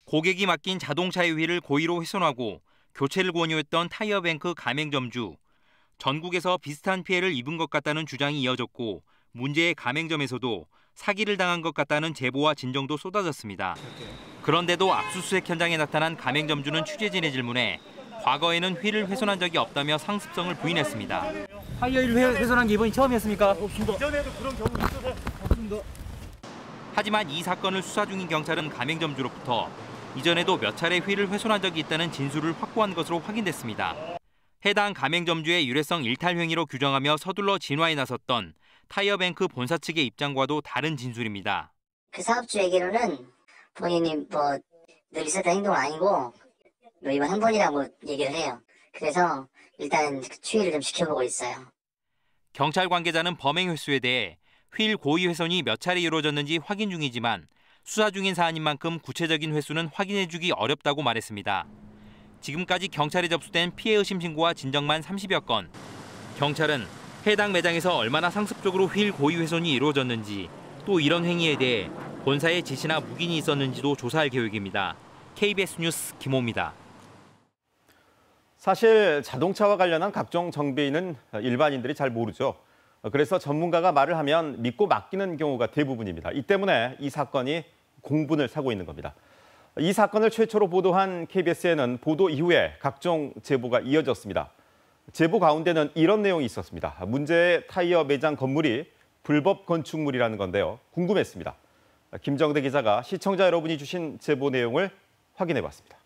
고객이 맡긴 자동차의 휠을 고의로 훼손하고 교체를 권유했던 타이어뱅크 가맹점주. 전국에서 비슷한 피해를 입은 것 같다는 주장이 이어졌고 문제의 가맹점에서도 사기를 당한 것 같다는 제보와 진정도 쏟아졌습니다. 그런데도 압수수색 현장에 나타난 가맹점주는 취재진의 질문에 과거에는 휠을 훼손한 적이 없다며 상습성을 부인했습니다. 타이어를 훼손한 게 이번이 처음이었습니까? 없습니다. 이전에도 그런 경우 있어서 없습니다. 하지만 이 사건을 수사 중인 경찰은 가맹점주로부터 이전에도 몇 차례 휠을 훼손한 적이 있다는 진술을 확보한 것으로 확인됐습니다. 해당 가맹점주의 유례성 일탈 행위로 규정하며 서둘러 진화에 나섰던 타이어뱅크 본사 측의 입장과도 다른 진술입니다. 그 사업주 얘기로는 본인이 늘 있었던 행동은 아니고 이번 한 번이라고 얘기를 해요. 그래서 일단 추이를 좀 지켜보고 있어요. 경찰 관계자는 범행 횟수에 대해 휠 고의 훼손이 몇 차례 이루어졌는지 확인 중이지만 수사 중인 사안인 만큼 구체적인 횟수는 확인해주기 어렵다고 말했습니다. 지금까지 경찰에 접수된 피해 의심 신고와 진정만 30여 건. 경찰은 해당 매장에서 얼마나 상습적으로 휠 고의 훼손이 이루어졌는지 또 이런 행위에 대해 본사의 지시나 묵인이 있었는지도 조사할 계획입니다. KBS 뉴스 김호입니다. 사실 자동차와 관련한 각종 정비는 일반인들이 잘 모르죠. 그래서 전문가가 말을 하면 믿고 맡기는 경우가 대부분입니다. 이 때문에 이 사건이 공분을 사고 있는 겁니다. 이 사건을 최초로 보도한 KBS에는 보도 이후에 각종 제보가 이어졌습니다. 제보 가운데는 이런 내용이 있었습니다. 문제의 타이어 매장 건물이 불법 건축물이라는 건데요. 궁금했습니다. 김정대 기자가 시청자 여러분이 주신 제보 내용을 확인해봤습니다.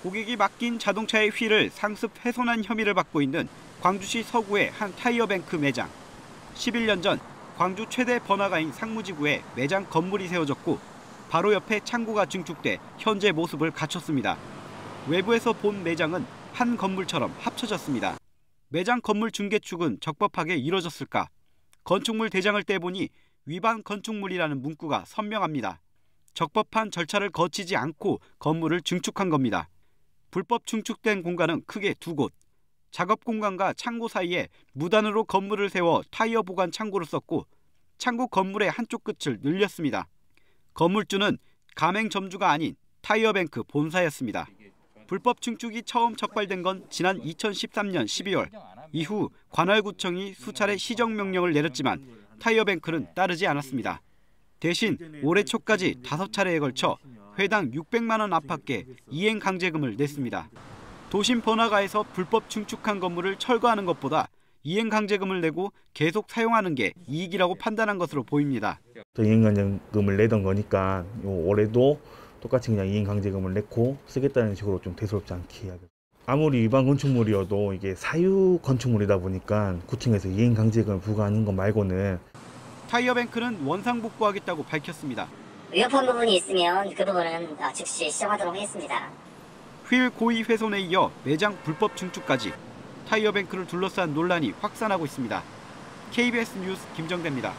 고객이 맡긴 자동차의 휠을 상습 훼손한 혐의를 받고 있는 광주시 서구의 한 타이어뱅크 매장. 11년 전 광주 최대 번화가인 상무지구에 매장 건물이 세워졌고 바로 옆에 창고가 증축돼 현재 모습을 갖췄습니다. 외부에서 본 매장은 한 건물처럼 합쳐졌습니다. 매장 건물 중개축은 적법하게 이뤄졌을까? 건축물 대장을 떼보니 위반 건축물이라는 문구가 선명합니다. 적법한 절차를 거치지 않고 건물을 증축한 겁니다. 불법 증축된 공간은 크게 두 곳. 작업 공간과 창고 사이에 무단으로 건물을 세워 타이어 보관 창고를 썼고 창고 건물의 한쪽 끝을 늘렸습니다. 건물주는 가맹점주가 아닌 타이어뱅크 본사였습니다. 불법 증축이 처음 적발된 건 지난 2013년 12월. 이후 관할구청이 수차례 시정명령을 내렸지만 타이어뱅크는 따르지 않았습니다. 대신 올해 초까지 5차례에 걸쳐 회당 600만 원 안팎의 이행 강제금을 냈습니다. 도심 번화가에서 불법 증축한 건물을 철거하는 것보다 이행 강제금을 내고 계속 사용하는 게 이익이라고 판단한 것으로 보입니다. 이행 강제금을 내던 거니까 올해도 똑같이 그냥 이행 강제금을 냈고 쓰겠다는 식으로 좀 대수롭지 않게 하죠. 아무리 위반 건축물이어도 이게 사유 건축물이다 보니까 구청에서 이행 강제금을 부과하는 것 말고는 타이어뱅크는 원상복구하겠다고 밝혔습니다. 위협한 부분이 있으면 그 부분은 즉시 시정하도록 하겠습니다. 휠 고의 훼손에 이어 매장 불법 증축까지 타이어뱅크를 둘러싼 논란이 확산하고 있습니다. KBS 뉴스 김정대입니다.